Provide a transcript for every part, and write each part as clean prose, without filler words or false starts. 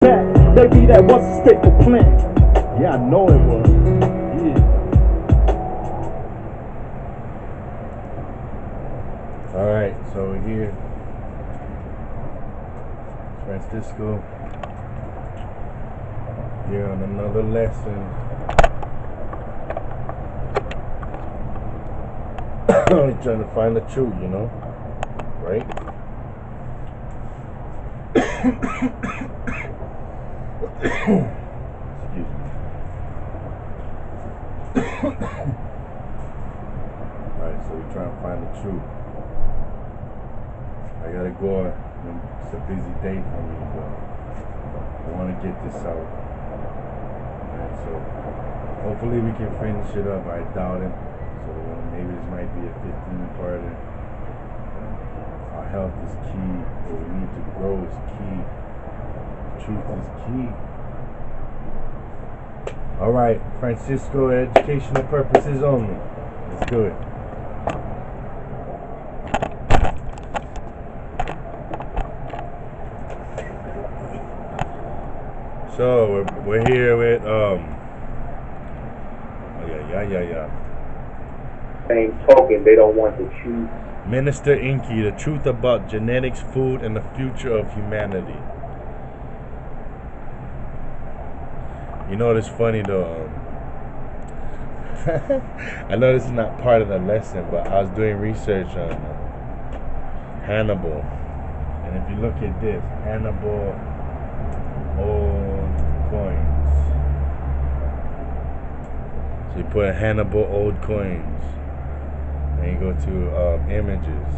Maybe that was a staple plan. Yeah, I know it was. Yeah. Alright, so we're here. Francisco. Here on another lesson. Only trying to find the truth, you know? Right? Excuse me. Alright, so we're trying to find the truth. I gotta go. It's a busy day for me, but I want to get this out. Alright, so hopefully we can finish it up. I doubt it. So maybe this might be a 15-parter. Our health is key. What we need to grow is key. Truth is key. Alright, Francisco, educational purposes only. Let's do it. So we're here with Same token, they don't want to choose. Minister Inky, the truth about genetics, food, and the future of humanity. You know what's funny though? I know this is not part of the lesson, but I was doing research on Hannibal, and if you look at this, Hannibal old coins. So you put Hannibal old coins, and you go to images.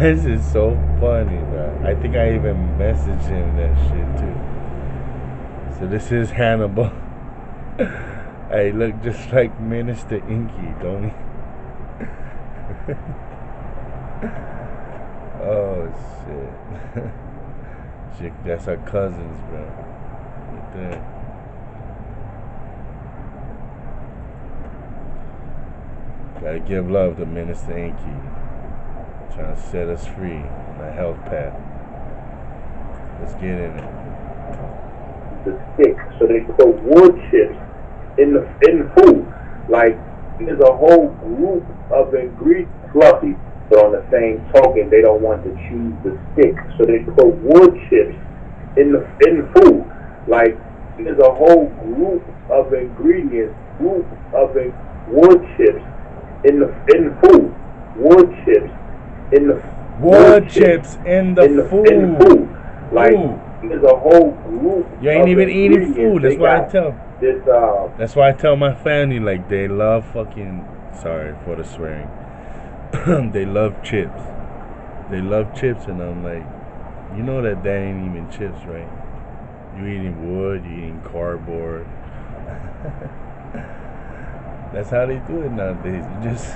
This is so funny, bro. I think I even messaged him that shit too. So this is Hannibal. Hey, look just like Minister Inky, don't he? Oh shit. Shit, that's our cousins, bro. Right there. Gotta give love to Minister Inky. Trying to set us free on a health path. Let's get in it. The stick, so they put wood chips in food. Like there's a whole group of ingredients, fluffy, but on the same token, they don't want to choose the stick, so they put wood chips in food. Like there's a whole group of ingredients, wood chips in food, wood chips in the wood chips in the food. Like. Ooh. There's a whole group. You ain't even eating food. That's why I tell. This, that's why I tell my family, like, they love fucking. Sorry for the swearing. They love chips. They love chips, and I'm like, you know that ain't even chips, right? You eating wood. You eating cardboard. That's how they do it nowadays. You just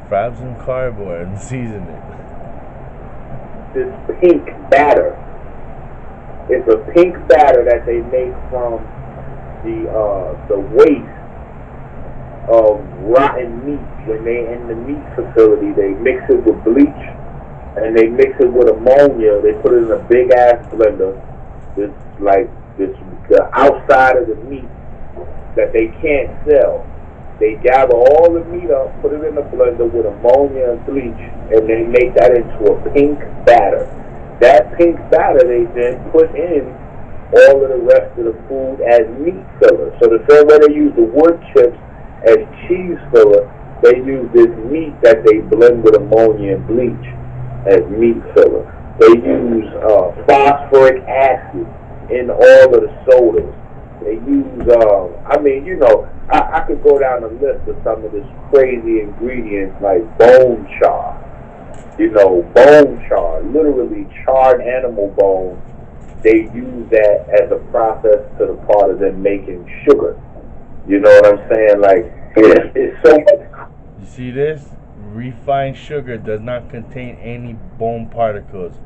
fry some cardboard and season it. This pink batter. It's a pink batter that they make from the waste of rotten meat. When they in the meat facility, they mix it with bleach and they mix it with ammonia. They put it in a big ass blender. The outside of the meat that they can't sell. They gather all the meat up, put it in a blender with ammonia and bleach, and they make that into a pink batter. That pink batter they then put in all of the rest of the food as meat filler. So the same way they use the wood chips as cheese filler, they use this meat that they blend with ammonia and bleach as meat filler. They use phosphoric acid in all of the sodas. They use, I could go down a list of some of this crazy ingredients like bone char. Bone char, literally charred animal bones. They use that as a process to the part of them making sugar. You know what I'm saying? Like, it's so much. You see this? Refined sugar does not contain any bone particles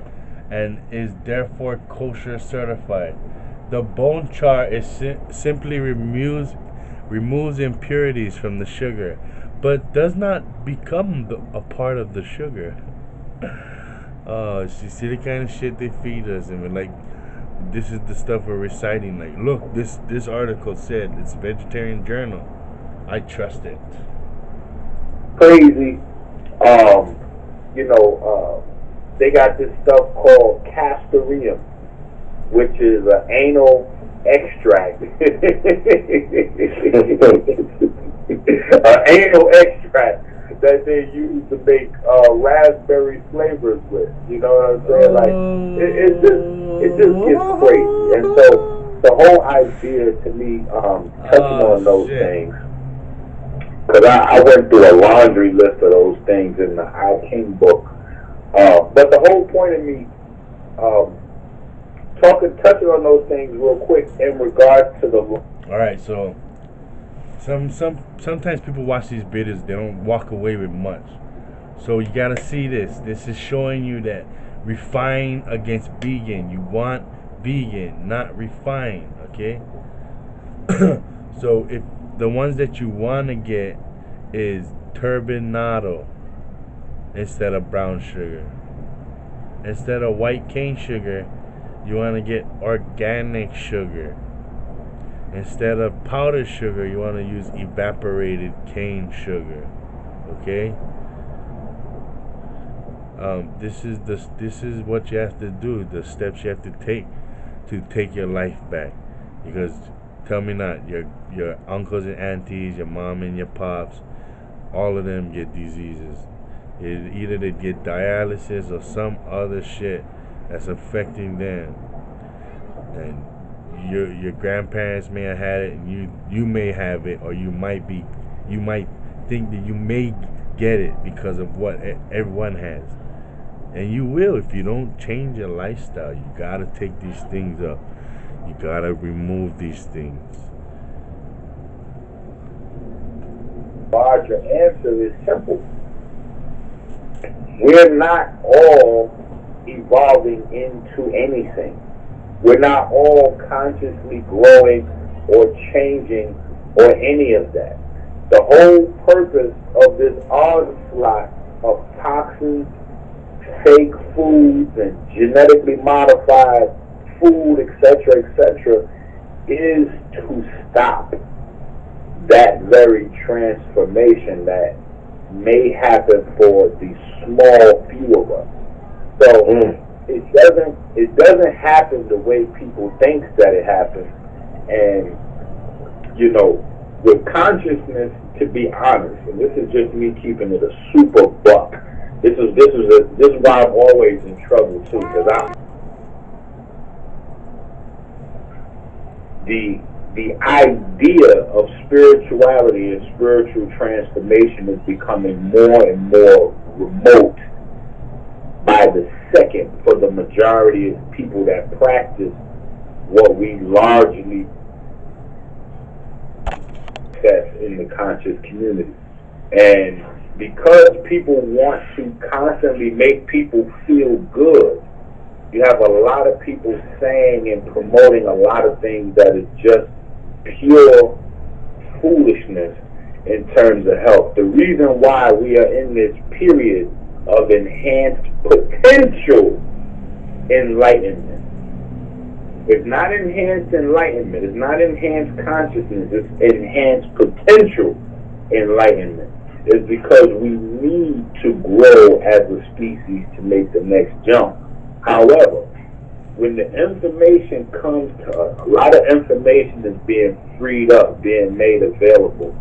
and is therefore kosher certified. The bone char is simply removes impurities from the sugar, but does not become a part of the sugar. see the kind of shit they feed us, and we're like, this is the stuff we're reciting. Like, look, this article said it's vegetarian journal. I trust it. Crazy. They got this stuff called castoreum, which is an anal extract. An anal extract that they use to make raspberry flavors with. You know what I'm saying? Like it just gets crazy. And so the whole idea to me, touching on those things, because I went through a laundry list of those things in the I King book. But the whole point of me touching on those things real quick in regards to the. All right, so sometimes people watch these videos, they don't walk away with much. So you gotta see this. This is showing you that refined against vegan. You want vegan, not refined. Okay. So if the ones that you want to get is turbinado instead of brown sugar. Instead of white cane sugar, you want to get organic sugar. Instead of powdered sugar, you want to use evaporated cane sugar. Okay? This is what you have to do, the steps you have to take your life back. Because tell me not, your uncles and aunties, your mom and your pops, all of them get diseases. Either they get dialysis or some other shit that's affecting them. And your grandparents may have had it, and you may have it, or you might think that you may get it because of what everyone has. And you will if you don't change your lifestyle. You gotta take these things up. You gotta remove these things. Larger answer is simple. We're not all evolving into anything. We're not all consciously growing or changing or any of that. The whole purpose of this onslaught of toxins, fake foods, and genetically modified food, etc., is to stop that very transformation that may happen for the small few of us. So it doesn't happen the way people think that it happens. And with consciousness, to be honest, and this is just me keeping it a super buck. This is why I'm always in trouble too, because the idea of spirituality and spiritual transformation is becoming more and more remote by the second for the majority of people that practice what we largely access in the conscious community. And because people want to constantly make people feel good, you have a lot of people saying and promoting a lot of things that is just pure foolishness in terms of health. The reason why we are in this period of enhanced potential enlightenment. It's not enhanced enlightenment. It's not enhanced consciousness. It's enhanced potential enlightenment. It's because we need to grow as a species to make the next jump. However, when the information comes to us, a lot of information is being freed up, being made available.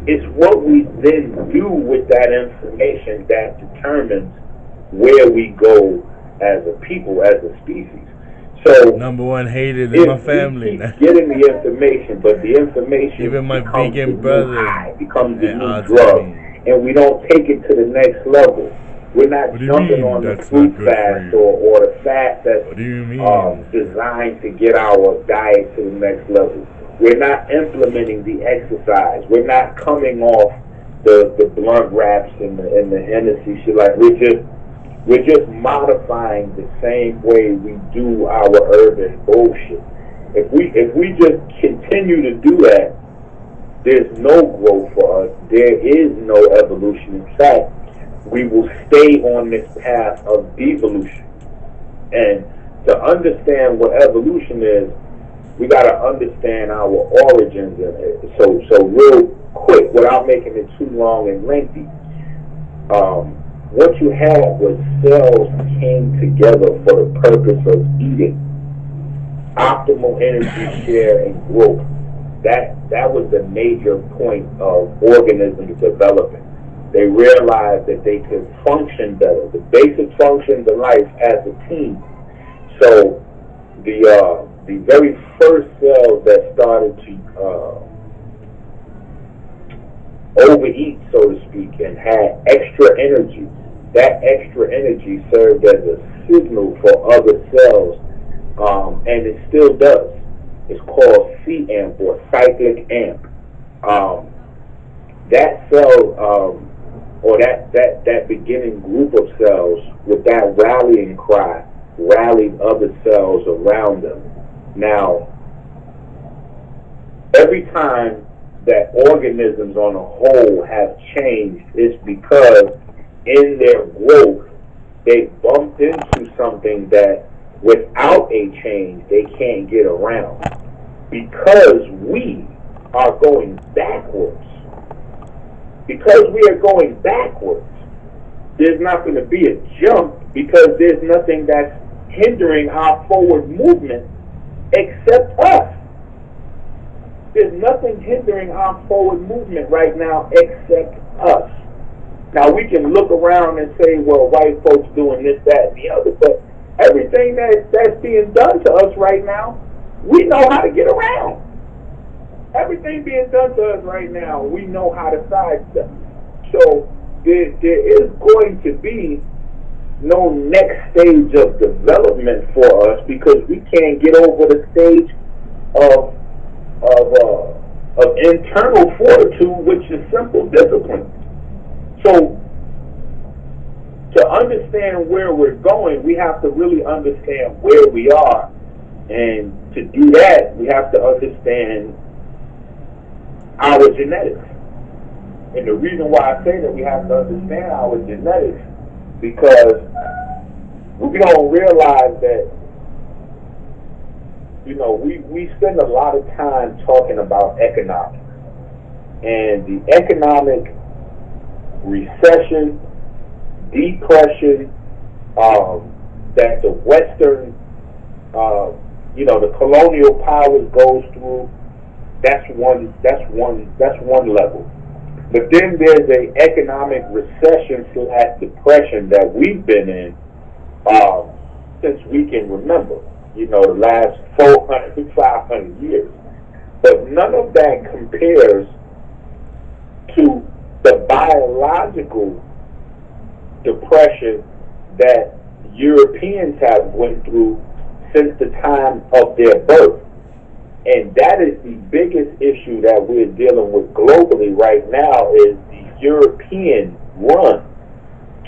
It's what we then do with that information that determines where we go as a people, as a species. So, number one hated in my family. We keep getting the information, but the information even my vegan brother becomes the new drug, and we don't take it to the next level. We're not jumping on the fruit fast or the fast that's designed to get our diet to the next level. We're not implementing the exercise. We're not coming off the blunt wraps and the Hennessy shit. Like we're just modifying the same way we do our urban bullshit. If we just continue to do that, there's no growth for us. There is no evolution. In fact, we will stay on this path of devolution. And to understand what evolution is, we got to understand our origins. And so real quick, without making it too long and lengthy, what you had was cells came together for the purpose of eating, optimal energy share and growth. That was the major point of organisms developing. They realized that they could function better, the basic functions of life as a team. So the very first cells that started to overeat, so to speak, and had extra energy, that extra energy served as a signal for other cells, and it still does. It's called C-amp or cyclic amp. That cell, or that beginning group of cells with that rallying cry rallied other cells around them. Now, every time that organisms on a whole have changed, it's because in their growth they bumped into something that without a change they can't get around. Because we are going backwards. Because we are going backwards, there's not going to be a jump because there's nothing that's hindering our forward movement except us. There's nothing hindering our forward movement right now except us. Now we can look around and say, well, white folks doing this, that, and the other, but everything that's being done to us right now, we know how to get around. Everything being done to us right now, we know how to sidestep. So there is going to be no next stage of development for us because we can't get over the stage of internal fortitude, which is simple discipline. So to understand where we're going, we have to really understand where we are. And to do that, we have to understand our genetics. And the reason why I say that we have to understand our genetics, because we don't realize that, we spend a lot of time talking about economics. And the economic recession, depression, that the Western, the colonial powers goes through, that's one level. But then there's an economic recession / depression that we've been in since we can remember, the last 400, 500 years. But none of that compares to the biological depression that Europeans have went through since the time of their birth. And that is the biggest issue that we're dealing with globally right now, is the European run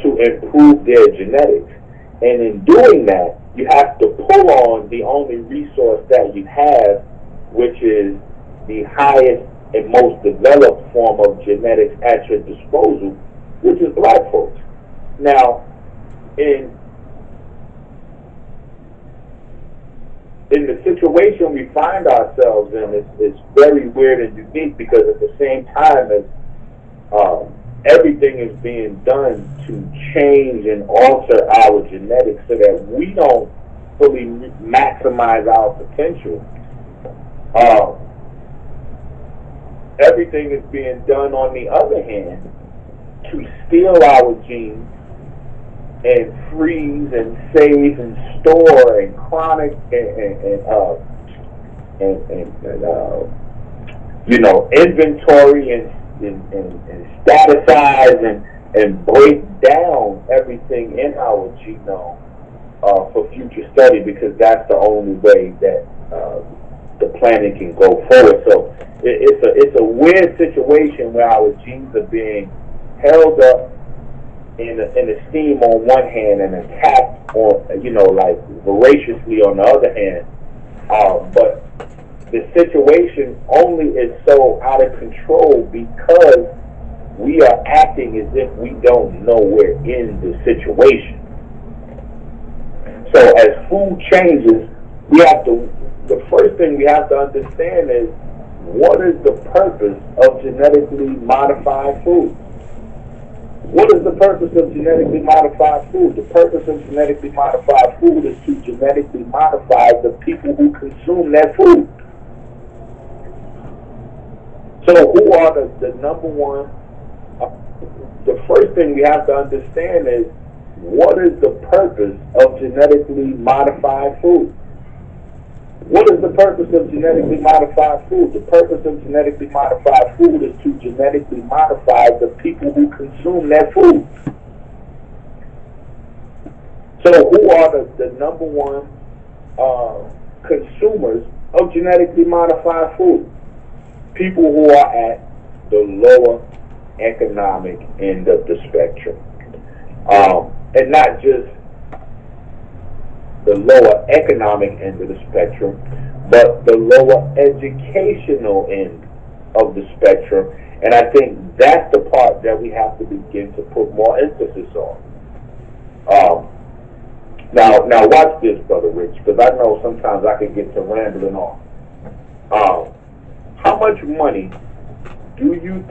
to improve their genetics. And in doing that, you have to pull on the only resource that you have, which is the highest and most developed form of genetics at your disposal, which is black folks. Now, in the situation we find ourselves in, it's very weird and unique, because at the same time as everything is being done to change and alter our genetics so that we don't fully maximize our potential, everything is being done on the other hand to steal our genes and freeze and save and store and chronic inventory and staticize and break down everything in our genome for future study, because that's the only way that the planet can go forward. So it's a weird situation where our genes are being held up in esteem on one hand and attacked on, voraciously on the other hand. But the situation only is so out of control because we are acting as if we don't know we're in the situation. So as food changes, the first thing we have to understand is, what is the purpose of genetically modified food? What is the purpose of genetically modified food? The purpose of genetically modified food is to genetically modify the people who consume that food. So who are the number one? The first thing we have to understand is, what is the purpose of genetically modified food? What is the purpose of genetically modified food? The purpose of genetically modified food is to genetically modify the people who consume that food. So who are the number one consumers of genetically modified food? People who are at the lower economic end of the spectrum. And not just the lower economic end of the spectrum, but the lower educational end of the spectrum. And I think that's the part that we have to begin to put more emphasis on. Now watch this, Brother Rich, because I know sometimes I can get to rambling on. How much money do you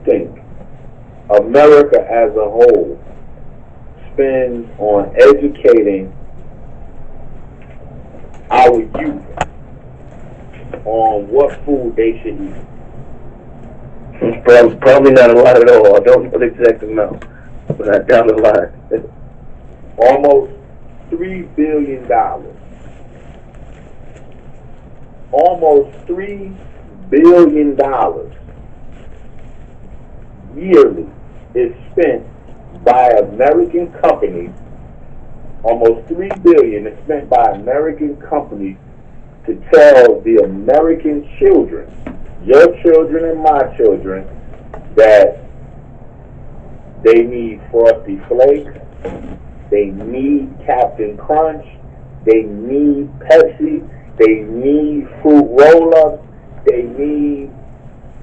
think America as a whole spends on educating our youth on what food they should eat? Probably not a lot at all. I don't know the exact amount, but I doubt a lot. Almost $3 billion. Almost $3 billion yearly is spent by American companies. Almost $3 billion is spent by American companies to tell the American children, your children and my children, that they need Frosty Flakes, they need Captain Crunch, they need Pepsi, they need fruit roll-ups, they need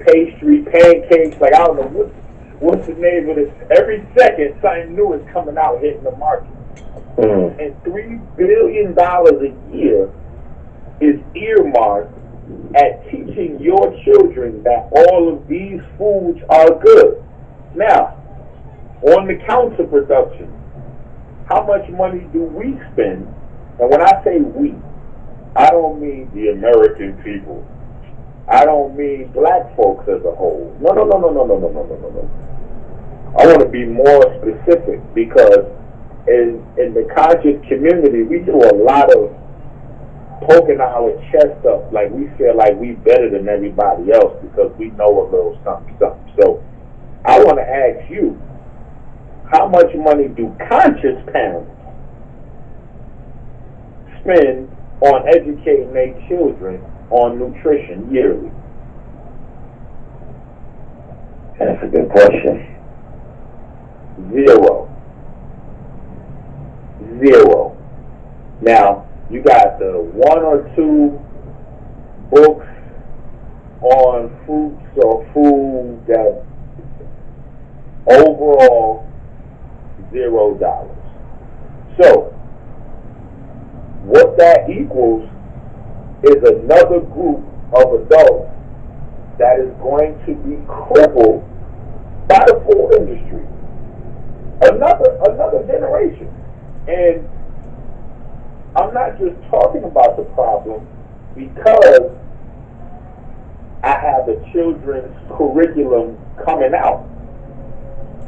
pastry pancakes. Like, I don't know what's the name of this. Every second, something new is coming out, hitting the market. And $3 billion a year is earmarked at teaching your children that all of these foods are good. Now, on the counterproduction, how much money do we spend? And when I say we, I don't mean the American people. I don't mean black folks as a whole. No. I want to be more specific, because in the conscious community, we do a lot of poking our chest up, like we feel like we better than everybody else because we know a little something. So I want to ask you, how much money do conscious parents spend on educating their children on nutrition yearly? That's a good question. Zero. Now, you got the one or two books on fruits or food that overall $0. So, what that equals is another group of adults that is going to be crippled by the food industry. Another generation. And I'm not just talking about the problem because I have the children's curriculum coming out.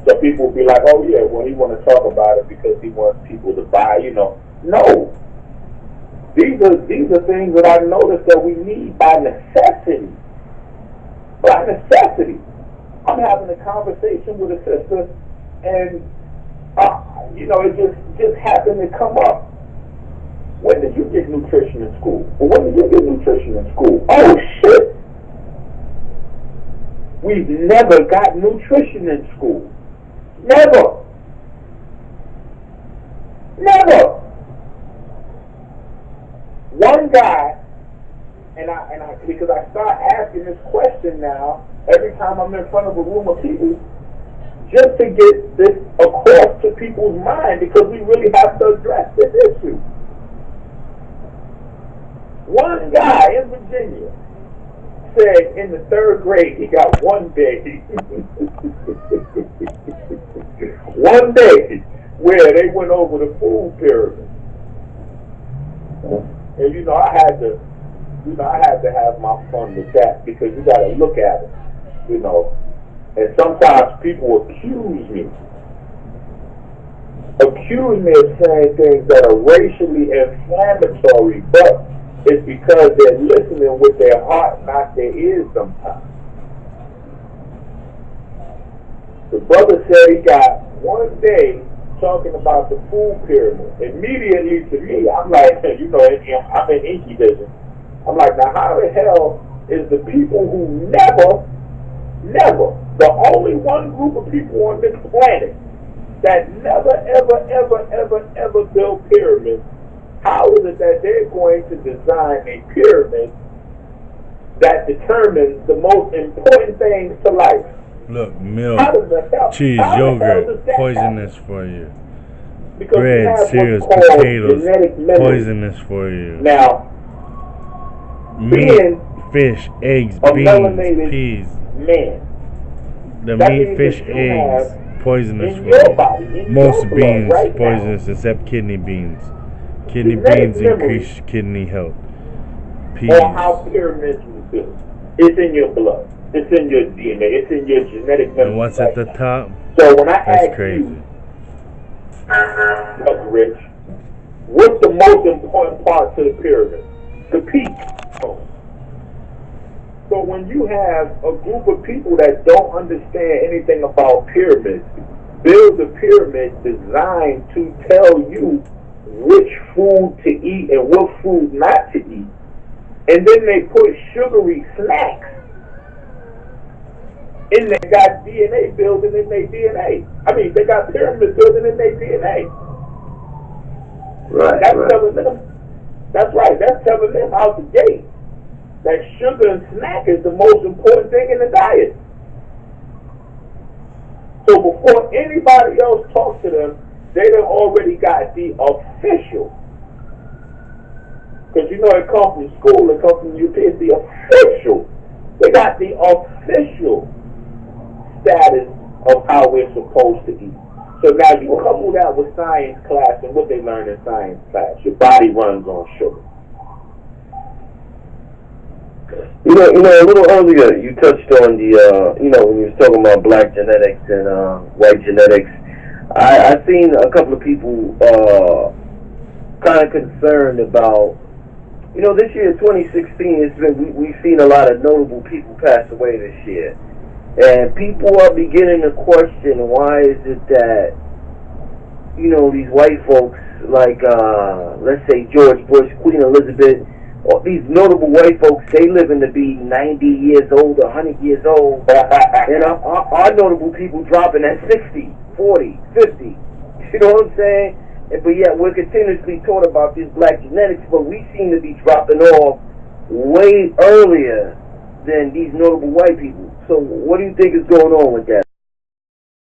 So people will be like, oh yeah, well, he want to talk about it because he wants people to buy, No. These are things that I noticed that we need by necessity. By necessity. I'm having a conversation with a sister, and it just happened to come up. When did you get nutrition in school? Well, when did you get nutrition in school? Oh shit! We've never got nutrition in school. Never. One guy, and because I start asking this question now every time I'm in front of a room of people, just to get this across to people's mind, because we really have to address this issue. One guy in Virginia said in the 3rd grade he got one day, one day where they went over the food pyramid. And I had to have my fun with that, because you got to look at it, And sometimes people accuse me of saying things that are racially inflammatory, but it's because they're listening with their heart, not their ears sometimes. The brother said he got one day talking about the food pyramid. Immediately to me, I'm like, I'm in Inky Vision. I'm like, now how the hell is the people who never, the only one group of people on this planet that never, ever built pyramids, how is it that they're going to design a pyramid that determines the most important things to life? Look, milk, cheese, yogurt, poisonous for you. Because bread, cereals, potatoes, poisonous for you. Now, meat, fish, eggs, beans, peas. Man, the meat, fish, eggs, poisonous for you. Most beans poisonous except kidney beans. Kidney beans increase kidney health. Peas. Or how pyramids were built. It's in your blood. It's in your DNA. It's in your genetic memory. And what's at the top? So when I that's ask crazy. You, Rich, what's the most important part to the pyramid? The peak. So when you have a group of people that don't understand anything about pyramids, build a pyramid designed to tell you which food to eat and what food not to eat, and then they put sugary snacks in they got DNA building in their DNA. I mean, they got pyramid building in their DNA. Right. Telling them. That's right. That's telling them out the gate that sugar and snack is the most important thing in the diet. So before anybody else talks to them, they done already got the official. Because it comes from school, it comes from UP, it's the official. They got the official status of how we're supposed to eat. So now you couple that with science class and what they learn in science class. Your body runs on sugar. A little earlier you touched on the, when you was talking about black genetics and white genetics. I seen a couple of people kind of concerned about, this year, 2016, we've seen a lot of notable people pass away this year. And people are beginning to question, why is it that, these white folks like, let's say George Bush, Queen Elizabeth, all these notable white folks, they living to be 90 years old, 100 years old, and our notable people dropping at 60, 40, 50. You know what I'm saying? But yet we're continuously taught about this black genetics, but we seem to be dropping off way earlier than these notable white people. So what do you think is going on with that?